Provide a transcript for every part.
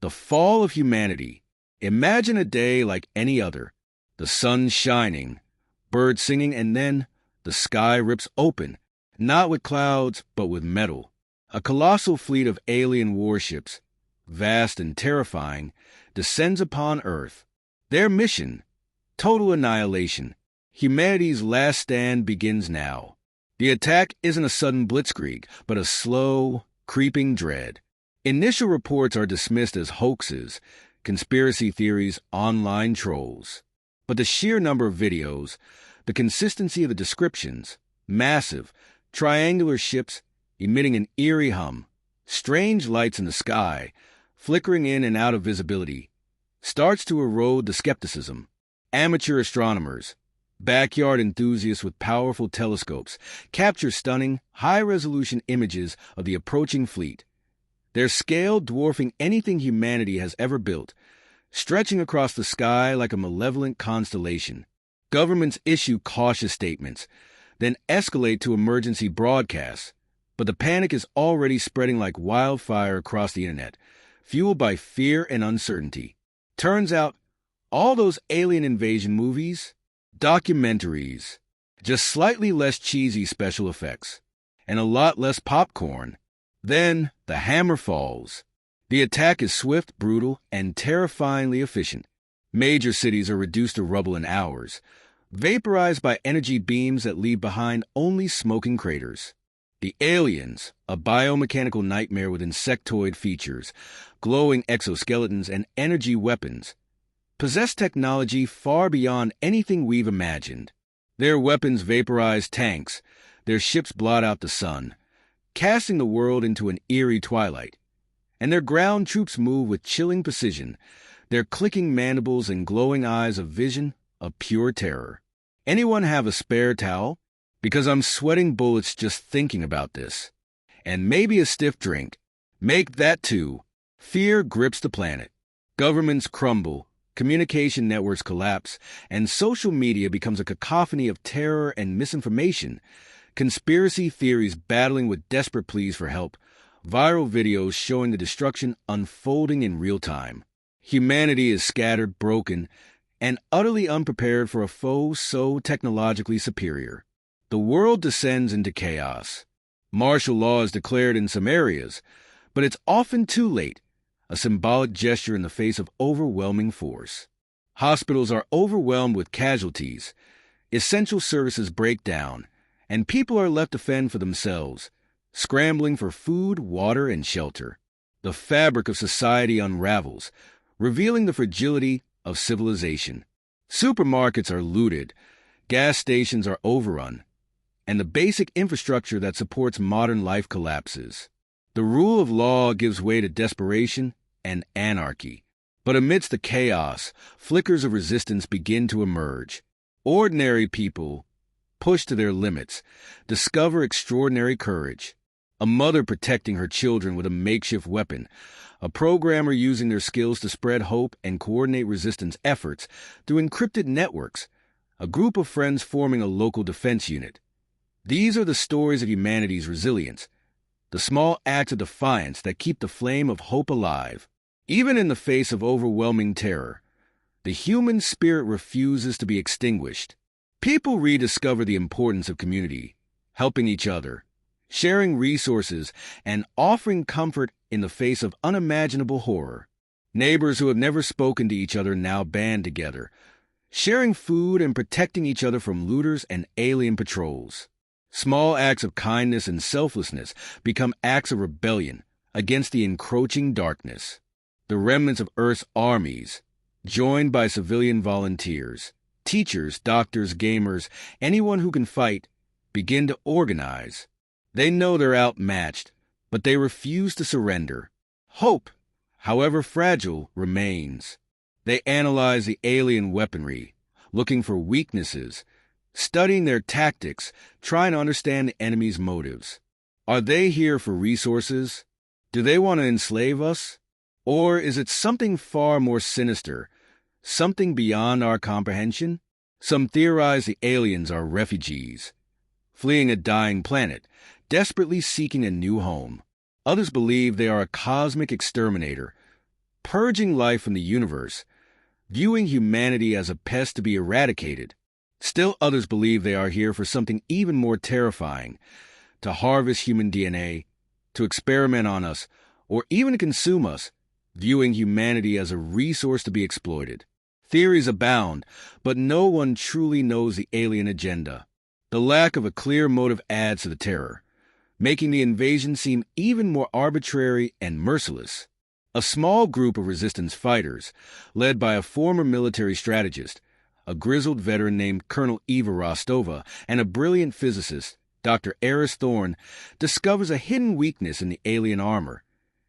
The fall of humanity. Imagine a day like any other. The sun shining, birds singing, and then the sky rips open, not with clouds, but with metal. A colossal fleet of alien warships, vast and terrifying, descends upon Earth. Their mission, total annihilation. Humanity's last stand begins now. The attack isn't a sudden blitzkrieg, but a slow, creeping dread. Initial reports are dismissed as hoaxes, conspiracy theories, online trolls. But the sheer number of videos, the consistency of the descriptions, massive, triangular ships emitting an eerie hum, strange lights in the sky, flickering in and out of visibility, starts to erode the skepticism. Amateur astronomers, backyard enthusiasts with powerful telescopes, capture stunning, high-resolution images of the approaching fleet, their scale dwarfing anything humanity has ever built, stretching across the sky like a malevolent constellation. Governments issue cautious statements, then escalate to emergency broadcasts, but the panic is already spreading like wildfire across the internet, fueled by fear and uncertainty. Turns out, all those alien invasion movies, documentaries, just slightly less cheesy special effects, and a lot less popcorn. Then the hammer falls. The attack is swift, brutal, and terrifyingly efficient. Major cities are reduced to rubble in hours, vaporized by energy beams that leave behind only smoking craters. The aliens, a biomechanical nightmare with insectoid features, glowing exoskeletons, and energy weapons, possess technology far beyond anything we've imagined. Their weapons vaporize tanks, their ships blot out the sun, casting the world into an eerie twilight. And their ground troops move with chilling precision, their clicking mandibles and glowing eyes a vision of pure terror. Anyone have a spare towel? Because I'm sweating bullets just thinking about this. And maybe a stiff drink. Make that too. Fear grips the planet. Governments crumble, communication networks collapse, and social media becomes a cacophony of terror and misinformation. Conspiracy theories battling with desperate pleas for help. Viral videos showing the destruction unfolding in real time. Humanity is scattered, broken, and utterly unprepared for a foe so technologically superior. The world descends into chaos. Martial law is declared in some areas, but it's often too late, a symbolic gesture in the face of overwhelming force. Hospitals are overwhelmed with casualties, essential services break down, and people are left to fend for themselves, scrambling for food, water, and shelter. The fabric of society unravels, revealing the fragility of civilization. Supermarkets are looted, gas stations are overrun, and the basic infrastructure that supports modern life collapses. The rule of law gives way to desperation and anarchy. But amidst the chaos, flickers of resistance begin to emerge. Ordinary people, pushed to their limits, discover extraordinary courage. A mother protecting her children with a makeshift weapon, a programmer using their skills to spread hope and coordinate resistance efforts through encrypted networks, a group of friends forming a local defense unit. These are the stories of humanity's resilience, the small acts of defiance that keep the flame of hope alive. Even in the face of overwhelming terror, the human spirit refuses to be extinguished. People rediscover the importance of community, helping each other, sharing resources, and offering comfort in the face of unimaginable horror. Neighbors who have never spoken to each other now band together, sharing food and protecting each other from looters and alien patrols. Small acts of kindness and selflessness become acts of rebellion against the encroaching darkness. The remnants of Earth's armies, joined by civilian volunteers, teachers, doctors, gamers, anyone who can fight, begin to organize. They know they're outmatched, but they refuse to surrender. Hope, however fragile, remains. They analyze the alien weaponry, looking for weaknesses, studying their tactics, trying to understand the enemy's motives. Are they here for resources? Do they want to enslave us? Or is it something far more sinister, something beyond our comprehension? Some theorize the aliens are refugees, fleeing a dying planet, desperately seeking a new home. Others believe they are a cosmic exterminator, purging life from the universe, viewing humanity as a pest to be eradicated. Still others believe they are here for something even more terrifying, to harvest human DNA, to experiment on us, or even to consume us, viewing humanity as a resource to be exploited. Theories abound, but no one truly knows the alien agenda. The lack of a clear motive adds to the terror, making the invasion seem even more arbitrary and merciless. A small group of resistance fighters, led by a former military strategist, a grizzled veteran named Colonel Eva Rostova, and a brilliant physicist, Dr. Eris Thorne, discovers a hidden weakness in the alien armor.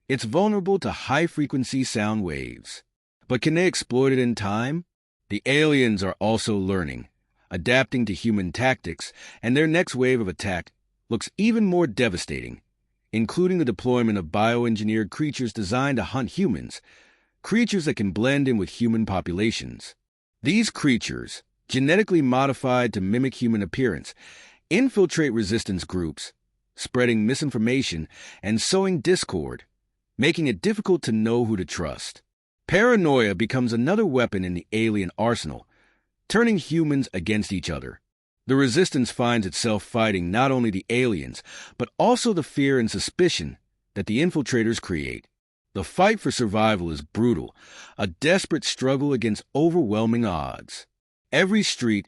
It's vulnerable to high-frequency sound waves. But can they exploit it in time? The aliens are also learning, adapting to human tactics, and their next wave of attack looks even more devastating, including the deployment of bioengineered creatures designed to hunt humans, creatures that can blend in with human populations. These creatures, genetically modified to mimic human appearance, infiltrate resistance groups, spreading misinformation and sowing discord, making it difficult to know who to trust. Paranoia becomes another weapon in the alien arsenal, turning humans against each other. The resistance finds itself fighting not only the aliens, but also the fear and suspicion that the infiltrators create. The fight for survival is brutal, a desperate struggle against overwhelming odds. Every street,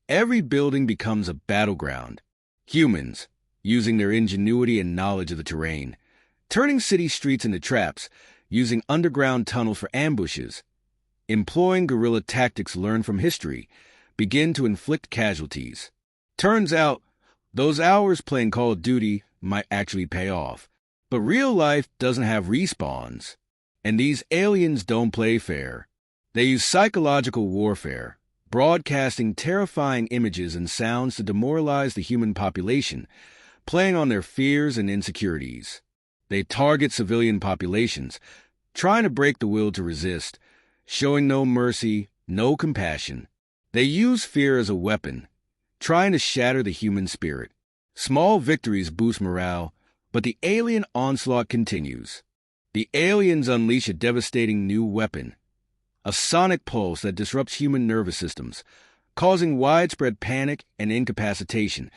every building becomes a battleground. Humans, using their ingenuity and knowledge of the terrain, turning city streets into traps, using underground tunnels for ambushes, employing guerrilla tactics learned from history, begin to inflict casualties. Turns out, those hours playing Call of Duty might actually pay off. But real life doesn't have respawns, and these aliens don't play fair. They use psychological warfare, broadcasting terrifying images and sounds to demoralize the human population, playing on their fears and insecurities. They target civilian populations, trying to break the will to resist, showing no mercy, no compassion. They use fear as a weapon, trying to shatter the human spirit. Small victories boost morale, but the alien onslaught continues. The aliens unleash a devastating new weapon, a sonic pulse that disrupts human nervous systems, causing widespread panic and incapacitation,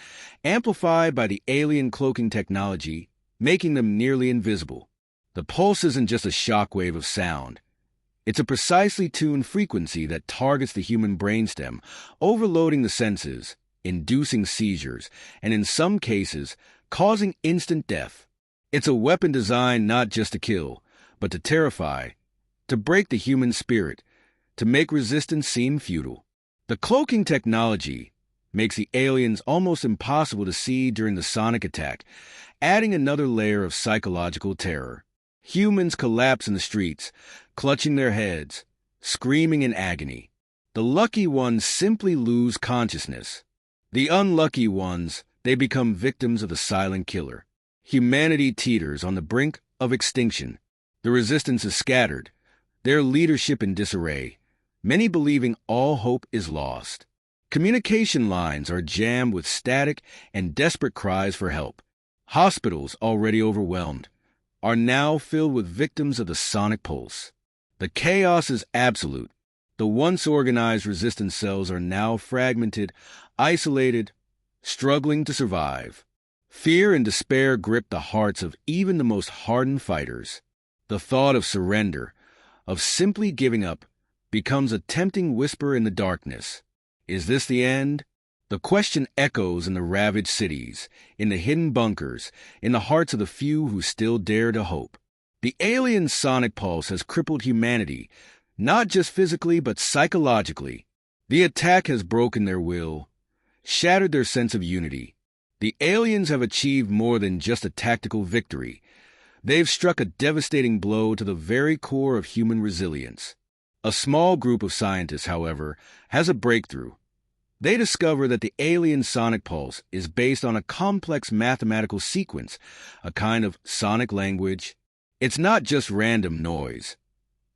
amplified by the alien cloaking technology, making them nearly invisible. The pulse isn't just a shockwave of sound. It's a precisely tuned frequency that targets the human brainstem, overloading the senses, inducing seizures, and in some cases, causing instant death. It's a weapon designed not just to kill, but to terrify, to break the human spirit, to make resistance seem futile. The cloaking technology makes the aliens almost impossible to see during the sonic attack, adding another layer of psychological terror. Humans collapse in the streets, clutching their heads, screaming in agony. The lucky ones simply lose consciousness. The unlucky ones, they become victims of the silent killer. Humanity teeters on the brink of extinction. The resistance is scattered, their leadership in disarray, many believing all hope is lost. Communication lines are jammed with static and desperate cries for help. Hospitals, already overwhelmed, are now filled with victims of the sonic pulse. The chaos is absolute. The once organized resistance cells are now fragmented, isolated, struggling to survive. Fear and despair grip the hearts of even the most hardened fighters. The thought of surrender, of simply giving up, becomes a tempting whisper in the darkness. Is this the end? The question echoes in the ravaged cities, in the hidden bunkers, in the hearts of the few who still dare to hope. The alien sonic pulse has crippled humanity, not just physically but psychologically. The attack has broken their will, shattered their sense of unity. The aliens have achieved more than just a tactical victory. They've struck a devastating blow to the very core of human resilience. A small group of scientists, however, has a breakthrough. They discover that the alien sonic pulse is based on a complex mathematical sequence, a kind of sonic language. It's not just random noise.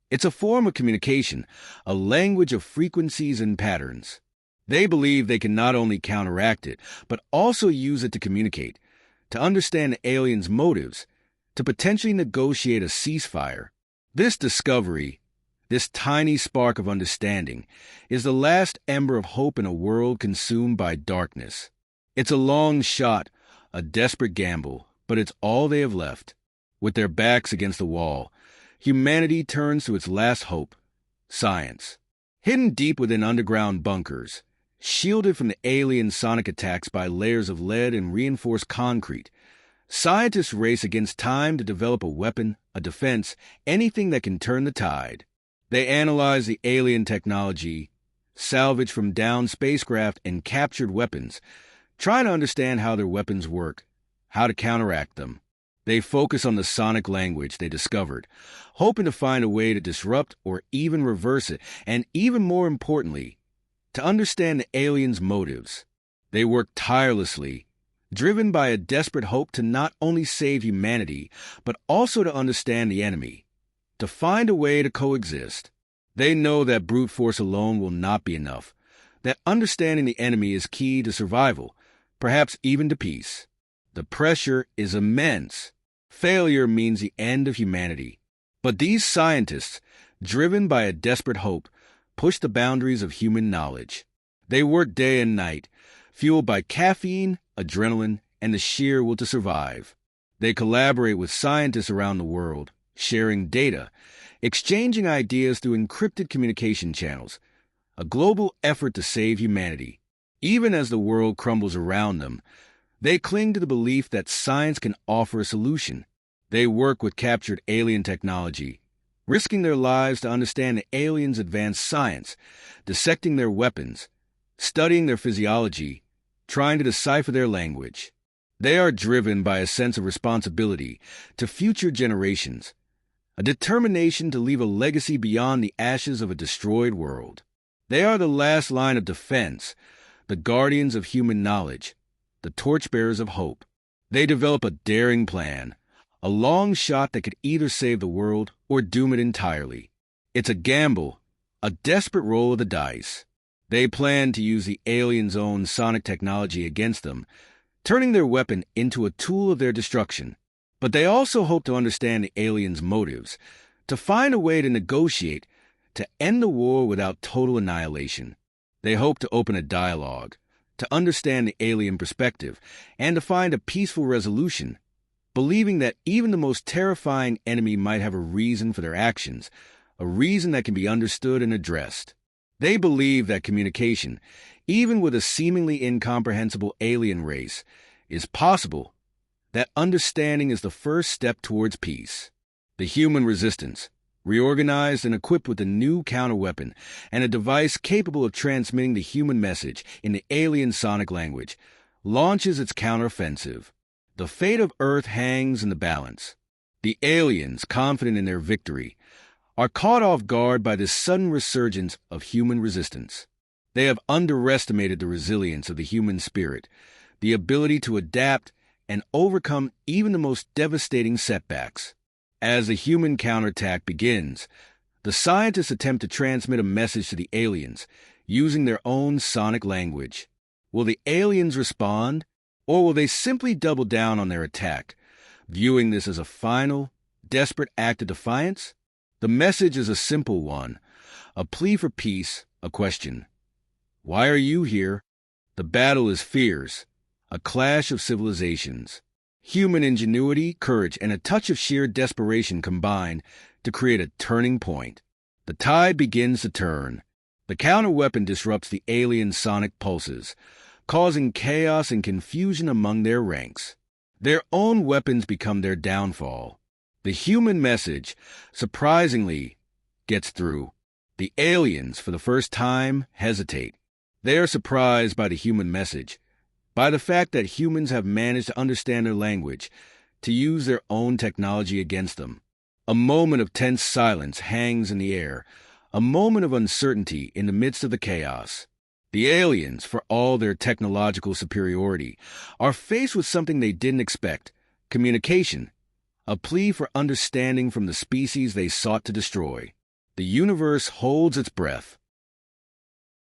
It's a form of communication, a language of frequencies and patterns. They believe they can not only counteract it, but also use it to communicate, to understand the aliens' motives, to potentially negotiate a ceasefire. This discovery, this tiny spark of understanding, is the last ember of hope in a world consumed by darkness. It's a long shot, a desperate gamble, but it's all they have left. With their backs against the wall, humanity turns to its last hope, science. Hidden deep within underground bunkers, shielded from the alien sonic attacks by layers of lead and reinforced concrete, scientists race against time to develop a weapon, a defense, anything that can turn the tide. They analyze the alien technology, salvaged from downed spacecraft and captured weapons, trying to understand how their weapons work, how to counteract them. They focus on the sonic language they discovered, hoping to find a way to disrupt or even reverse it, and even more importantly, to understand the aliens' motives. They work tirelessly, driven by a desperate hope to not only save humanity, but also to understand the enemy, to find a way to coexist. They know that brute force alone will not be enough, that understanding the enemy is key to survival, perhaps even to peace. The pressure is immense. Failure means the end of humanity. But these scientists, driven by a desperate hope, push the boundaries of human knowledge. They work day and night, fueled by caffeine, adrenaline, and the sheer will to survive. They collaborate with scientists around the world, sharing data, exchanging ideas through encrypted communication channels, a global effort to save humanity. Even as the world crumbles around them, they cling to the belief that science can offer a solution. They work with captured alien technology, risking their lives to understand the aliens' advanced science, dissecting their weapons, studying their physiology, trying to decipher their language. They are driven by a sense of responsibility to future generations, a determination to leave a legacy beyond the ashes of a destroyed world. They are the last line of defense, the guardians of human knowledge, the torchbearers of hope. They develop a daring plan, a long shot that could either save the world or doom it entirely. It's a gamble, a desperate roll of the dice. They plan to use the aliens' own sonic technology against them, turning their weapon into a tool of their destruction. But they also hope to understand the aliens' motives, to find a way to negotiate, to end the war without total annihilation. They hope to open a dialogue, to understand the alien perspective, and to find a peaceful resolution, believing that even the most terrifying enemy might have a reason for their actions, a reason that can be understood and addressed. They believe that communication, even with a seemingly incomprehensible alien race, is possible, that understanding is the first step towards peace. The human resistance, reorganized and equipped with a new counterweapon and a device capable of transmitting the human message in the alien sonic language, launches its counteroffensive. The fate of Earth hangs in the balance. The aliens, confident in their victory, are caught off guard by this sudden resurgence of human resistance. They have underestimated the resilience of the human spirit, the ability to adapt and overcome even the most devastating setbacks. As the human counterattack begins, the scientists attempt to transmit a message to the aliens using their own sonic language. Will the aliens respond, or will they simply double down on their attack, viewing this as a final, desperate act of defiance? The message is a simple one, a plea for peace, a question. Why are you here? The battle is fierce, a clash of civilizations. Human ingenuity, courage, and a touch of sheer desperation combine to create a turning point. The tide begins to turn. The counterweapon disrupts the alien sonic pulses, causing chaos and confusion among their ranks. Their own weapons become their downfall. The human message, surprisingly, gets through. The aliens, for the first time, hesitate. They are surprised by the human message, by the fact that humans have managed to understand their language, to use their own technology against them. A moment of tense silence hangs in the air, a moment of uncertainty in the midst of the chaos. The aliens, for all their technological superiority, are faced with something they didn't expect: communication, a plea for understanding from the species they sought to destroy. The universe holds its breath.